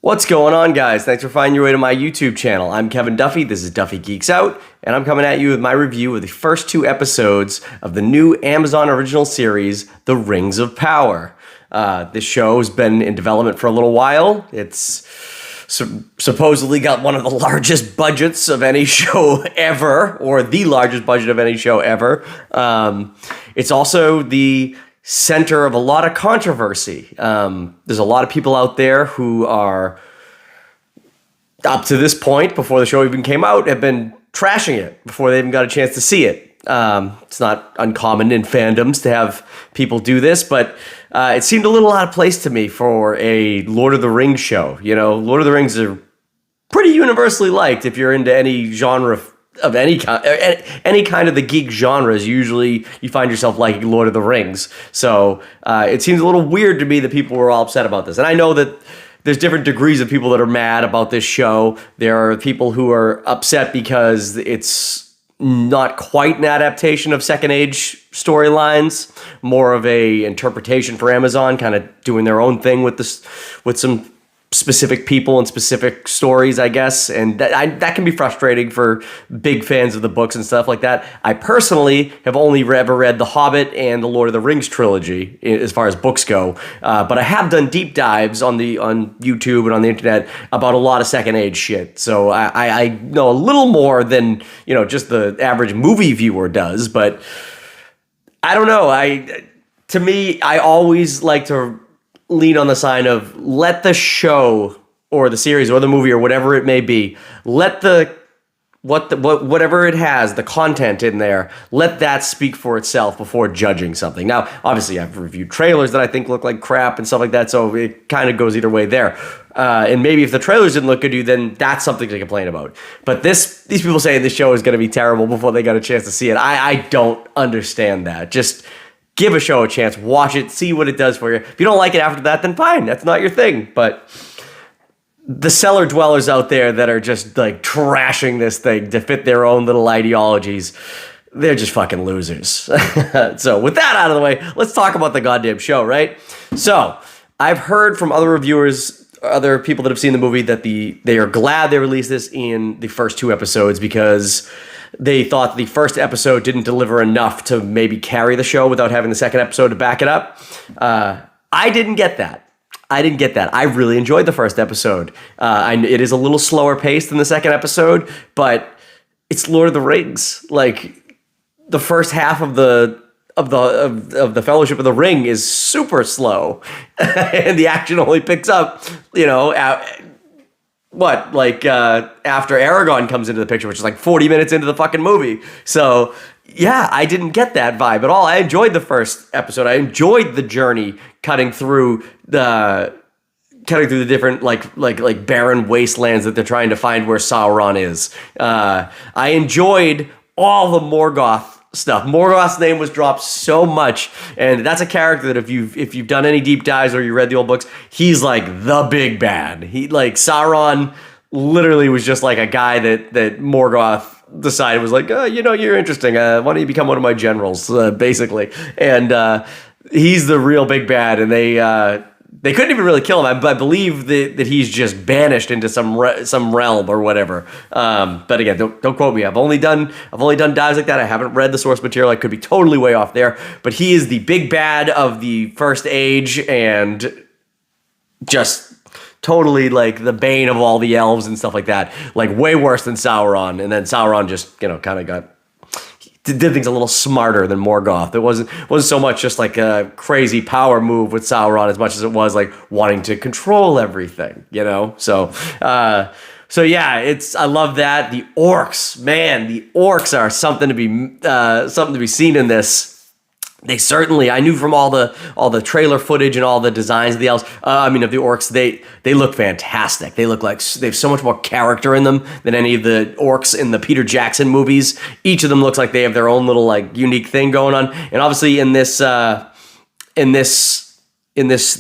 What's going on, guys? Thanks for finding your way to my YouTube channel. I'm Kevin Duffy. This is Duffy Geeks Out, and I'm coming at you with my review of the first two episodes of the new Amazon original series, The Rings of Power. This show has been in development for a little while. It's supposedly got one of the largest budgets of any show ever, or the largest budget of any show ever. It's also the center of a lot of controversy. There's a lot of people out there who are, up to this point, before the show even came out, have been trashing it before they even got a chance to see it. It's not uncommon in fandoms to have people do this, but it seemed a little out of place to me for a Lord of the Rings show. You know, Lord of the Rings are pretty universally liked if you're into any genre of any kind of the geek genres. Usually you find yourself liking Lord of the Rings. So it seems a little weird to me that people were all upset about this. And I know that there's different degrees of people that are mad about this show. There are people who are upset because it's not quite an adaptation of Second Age storylines, more of a interpretation for Amazon, kind of doing their own thing with this, with some specific people and specific stories, I guess, and that can be frustrating for big fans of the books and stuff like that. I personally have only ever read The Hobbit and the Lord of the Rings trilogy as far as books go, but I have done deep dives on YouTube and on the internet about a lot of Second Age shit, so I know a little more than, you know, just the average movie viewer does. But I don't know, to me, I always like to lean on the side of let the show or the series or the movie or whatever it may be, let whatever it has, the content in there, let that speak for itself before judging something. Now, obviously, I've reviewed trailers that I think look like crap and stuff like that, so it kind of goes either way there. And maybe if the trailers didn't look good to you, then that's something to complain about. But these people saying this show is going to be terrible before they got a chance to see it, I don't understand that. Just give a show a chance, watch it, see what it does for you. If you don't like it after that, then fine, that's not your thing. But the cellar dwellers out there that are just like trashing this thing to fit their own little ideologies, they're just fucking losers. So with that out of the way, let's talk about the goddamn show, right? So I've heard from other reviewers, other people that have seen the movie, that they are glad they released this in the first two episodes because they thought the first episode didn't deliver enough to maybe carry the show without having the second episode to back it up. I didn't get that. I really enjoyed the first episode. It is a little slower paced than the second episode, but it's Lord of the Rings. Like, the first half of the Fellowship of the Ring is super slow, and the action only picks up, you know, after Aragorn comes into the picture, which is like 40 minutes into the fucking movie. So yeah, I didn't get that vibe at all. I enjoyed the first episode. I enjoyed the journey cutting through the different like barren wastelands that they're trying to find where Sauron is. I enjoyed all the Morgoth stuff. Morgoth's name was dropped so much, and that's a character that if you've done any deep dives or you read the old books, he's like the big bad. He, like, Sauron literally was just like a guy that Morgoth decided was like, oh, you know, you're interesting. Why don't you become one of my generals, basically? And he's the real big bad, and they couldn't even really kill him. I believe that he's just banished into some realm or whatever. But again, don't quote me. I've only done dives like that. I haven't read the source material. I could be totally way off there. But he is the big bad of the First Age, and just totally like the bane of all the elves and stuff like that. Like, way worse than Sauron. And then Sauron just, you know, kind of did things a little smarter than Morgoth. It wasn't so much just like a crazy power move with Sauron as much as it was like wanting to control everything, you know? So yeah, I love that. The orcs, man, the orcs are something to be seen in this. They certainly, I knew from all the trailer footage and all the designs of the elves, of the orcs, they look fantastic. They look like they have so much more character in them than any of the orcs in the Peter Jackson movies. Each of them looks like they have their own little like unique thing going on. And obviously in this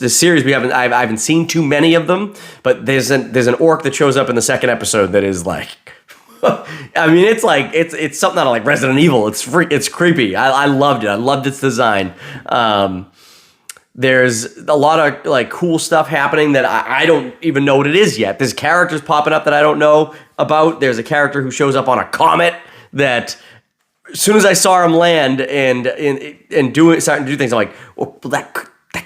series, I haven't seen too many of them, but there's an orc that shows up in the second episode that is like, I mean, it's something out of like Resident Evil. It's creepy. I loved it. I loved its design. There's a lot of like cool stuff happening that I don't even know what it is yet. There's characters popping up that I don't know about. There's a character who shows up on a comet that as soon as I saw him land and starting to do things, I'm like, well, that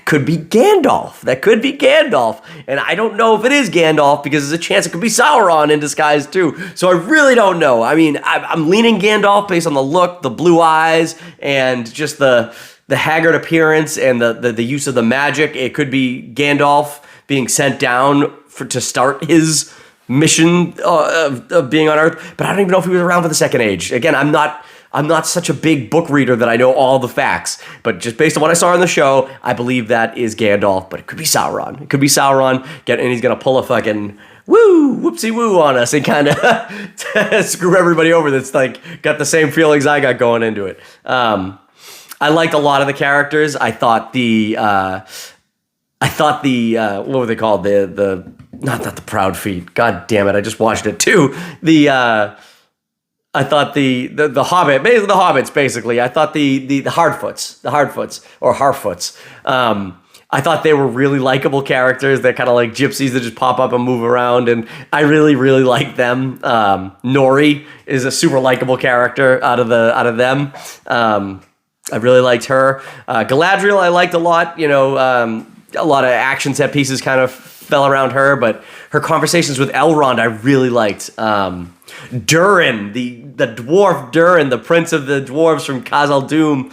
could be Gandalf. That could be Gandalf. And I don't know if it is Gandalf because there's a chance it could be Sauron in disguise too. So I really don't know. I mean, I'm leaning Gandalf based on the look, the blue eyes, and just the haggard appearance and the use of the magic. It could be Gandalf being sent down to start his mission of being on Earth. But I don't even know if he was around for the Second Age. Again, I'm not such a big book reader that I know all the facts, but just based on what I saw in the show, I believe that is Gandalf, but it could be Sauron. It could be Sauron, and he's going to pull a fucking whoopsie woo on us and kind of screw everybody over that's like got the same feelings I got going into it. I liked a lot of the characters. I thought the what were they called? The not the Proud Feet. God damn it, I just watched it too. I thought the Hobbit, basically the Hobbits, basically. I thought the Hardfoots or Harfoots. I thought they were really likable characters. They're kind of like gypsies that just pop up and move around, and I really, really like them. Nori is a super likable character out of them. I really liked her. Galadriel I liked a lot. You know, a lot of action set pieces kind of fell around her, but her conversations with Elrond I really liked. Durin, the dwarf Durin, the prince of the dwarves from Khazad-dûm,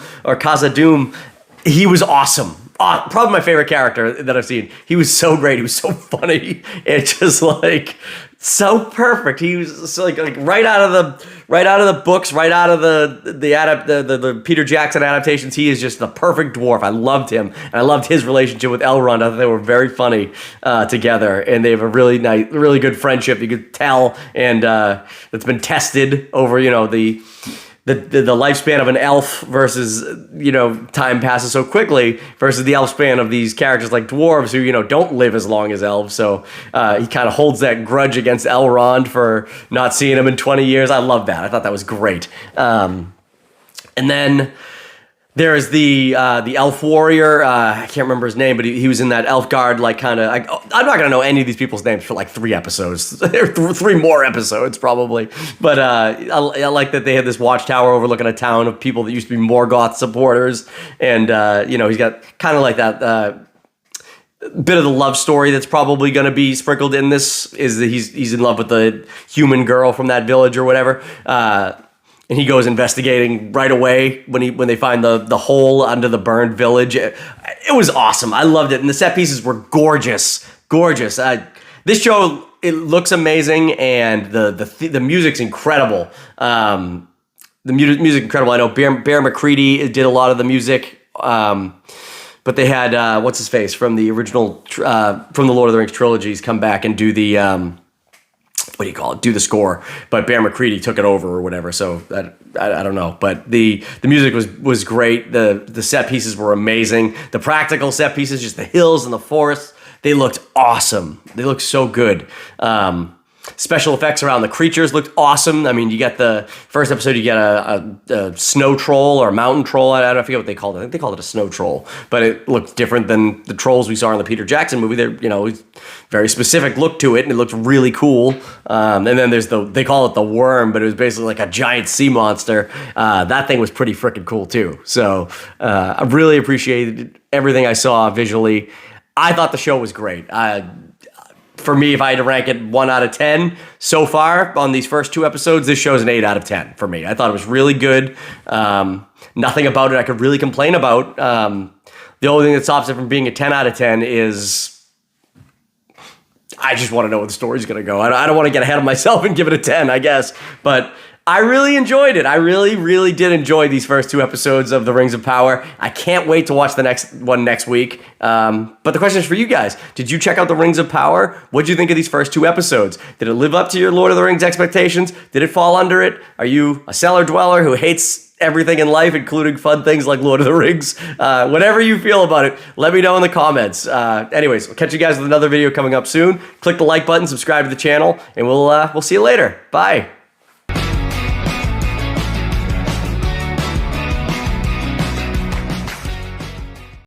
he was awesome. Probably my favorite character that I've seen. He was so great. He was so funny. It's just like so perfect. He was so like right out of the books, right out of the Peter Jackson adaptations. He is just the perfect dwarf. I loved him, and I loved his relationship with Elrond. I thought they were very funny together, and they have a really nice, really good friendship. You could tell, and it's been tested over the lifespan of an elf versus, time passes so quickly versus the elf span of these characters like dwarves who, don't live as long as elves. So he kind of holds that grudge against Elrond for not seeing him in 20 years. I love that. I thought that was great. And then there is the elf warrior. I can't remember his name, but he was in that elf guard, like kind of. I'm not gonna know any of these people's names for like 3 episodes, 3 more episodes probably. But I like that they had this watchtower overlooking a town of people that used to be Morgoth supporters, and he's got kind of like that. Bit of the love story that's probably going to be sprinkled in this is that he's in love with the human girl from that village or whatever. And he goes investigating right away when they find the hole under the burned village. It was awesome. I loved it. And the set pieces were gorgeous. Gorgeous. This show, it looks amazing, and the music's incredible. The music incredible. I know Bear McCready did a lot of the music. But they had, what's his face from the original, from the Lord of the Rings trilogies come back and do the... do the score, but Bear McCready took it over or whatever. So I don't know, but the music was great. The set pieces were amazing. The practical set pieces, just the hills and the forest, they looked awesome. They looked so good. Special effects around the creatures looked awesome. I mean, you get the first episode, you get a snow troll or a mountain troll. I don't forget what they called it. I think they called it a snow troll, but it looked different than the trolls we saw in the Peter Jackson movie. They're, very specific look to it, and it looked really cool. And then there's they call it the worm, but it was basically like a giant sea monster. That thing was pretty freaking cool too. So I really appreciated everything I saw visually. I thought the show was great. For me, if I had to rank it 1 out of 10 so far on these first 2 episodes, this show's an 8 out of 10 for me. I thought it was really good. Nothing about it I could really complain about. The only thing that stops it from being a 10 out of 10 is I just want to know where the story's going to go. I don't want to get ahead of myself and give it a 10, I guess. But I really enjoyed it. I really, really did enjoy these first 2 episodes of The Rings of Power. I can't wait to watch the next one next week. But the question is for you guys. Did you check out The Rings of Power? What did you think of these first 2 episodes? Did it live up to your Lord of the Rings expectations? Did it fall under it? Are you a cellar dweller who hates everything in life, including fun things like Lord of the Rings? Whatever you feel about it, let me know in the comments. Anyways, we'll catch you guys with another video coming up soon. Click the like button, subscribe to the channel, and we'll see you later. Bye.